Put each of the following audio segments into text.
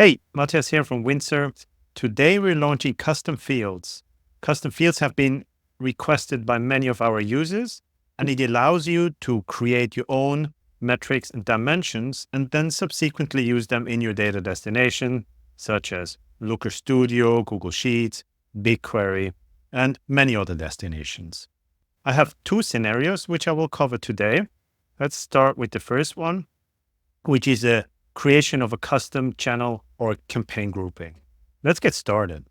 Hey, Matthias here from Windsor. Today we're launching custom fields. Custom fields have been requested by many of our users, and it allows you to create your own metrics and dimensions and then subsequently use them in your data destination, such as Looker Studio, Google Sheets, BigQuery, and many other destinations. I have two scenarios which I will cover today. Let's start with the first one, which is a creation of a custom channel or campaign grouping. Let's get started.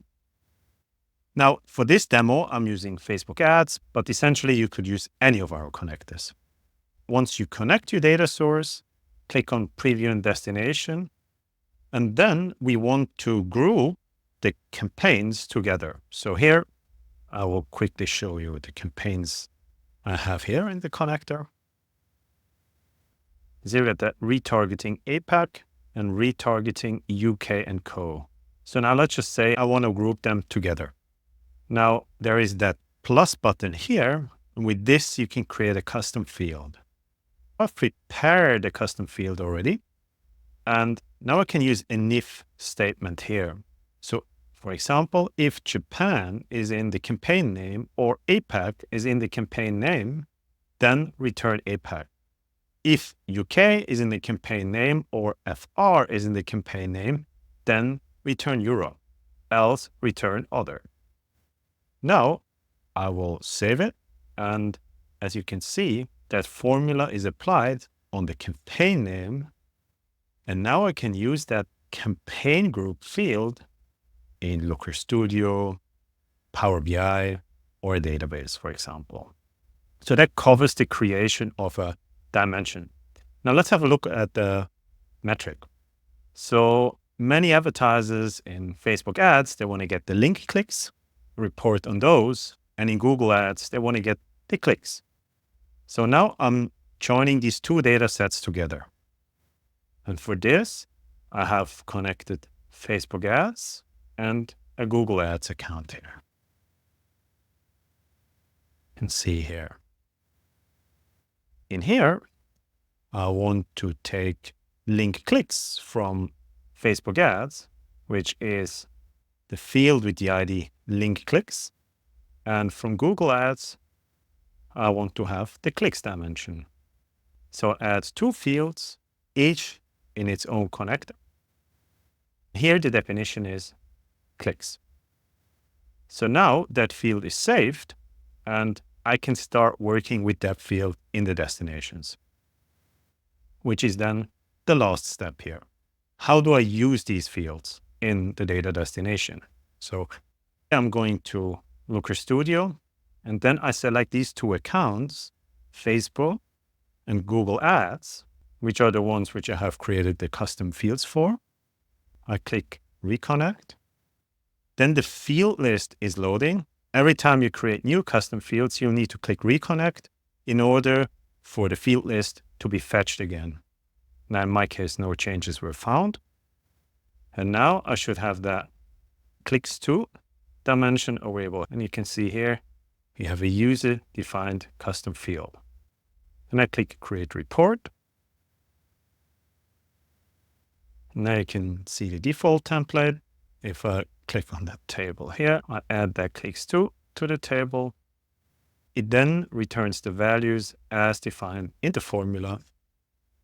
Now, for this demo, I'm using Facebook ads, but essentially you could use any of our connectors. Once you connect your data source, click on Preview and Destination, and then we want to group the campaigns together. So here, I will quickly show you the campaigns I have here in the connector. So you get that retargeting APAC and retargeting UK and Co. So now let's just say I want to group them together. Now there is that plus button here. And with this, you can create a custom field. I've prepared a custom field already. And now I can use an if statement here. So for example, if Japan is in the campaign name or APAC is in the campaign name, then return APAC. If UK is in the campaign name or FR is in the campaign name, then return Europe, else return other. Now I will save it. And as you can see, that formula is applied on the campaign name. And now I can use that campaign group field in Looker Studio, Power BI, or a database, for example. So that covers the creation of a dimension. Now let's have a look at the metric. So many advertisers in Facebook ads, they want to get the link clicks, report on those. And in Google ads, they want to get the clicks. So now I'm joining these two data sets together. And for this, I have connected Facebook ads and a Google ads account here. You can see here. In here, I want to take link clicks from Facebook ads, which is the field with the ID link clicks. And from Google ads, I want to have the clicks dimension. So I add two fields, each in its own connector. Here the definition is clicks. So now that field is saved, and I can start working with that field in the destinations, which is then the last step here. How do I use these fields in the data destination? So I'm going to Looker Studio, and then I select these two accounts, Facebook and Google Ads, which are the ones which I have created the custom fields for. I click Reconnect. Then the field list is loading. Every time you create new custom fields, you'll need to click Reconnect in order for the field list to be fetched again. Now, in my case, no changes were found. And now I should have that clicks to dimension available. And you can see here, you have a user-defined custom field. And I click Create Report. Now you can see the default template. If I click on that table here, I add that clicks to the table. It then returns the values as defined in the formula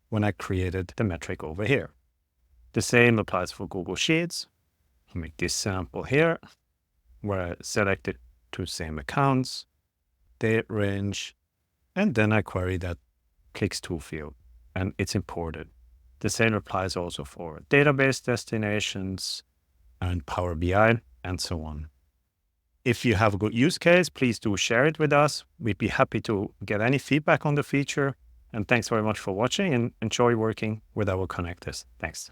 when I created the metric over here. The same applies for Google Sheets. I'll make this sample here where I selected two same accounts, date range, and then I query that clicks to field and it's imported. The same applies also for database destinations and Power BI and so on. If you have a good use case, please do share it with us. We'd be happy to get any feedback on the feature. And thanks very much for watching and enjoy working with our connectors. Thanks.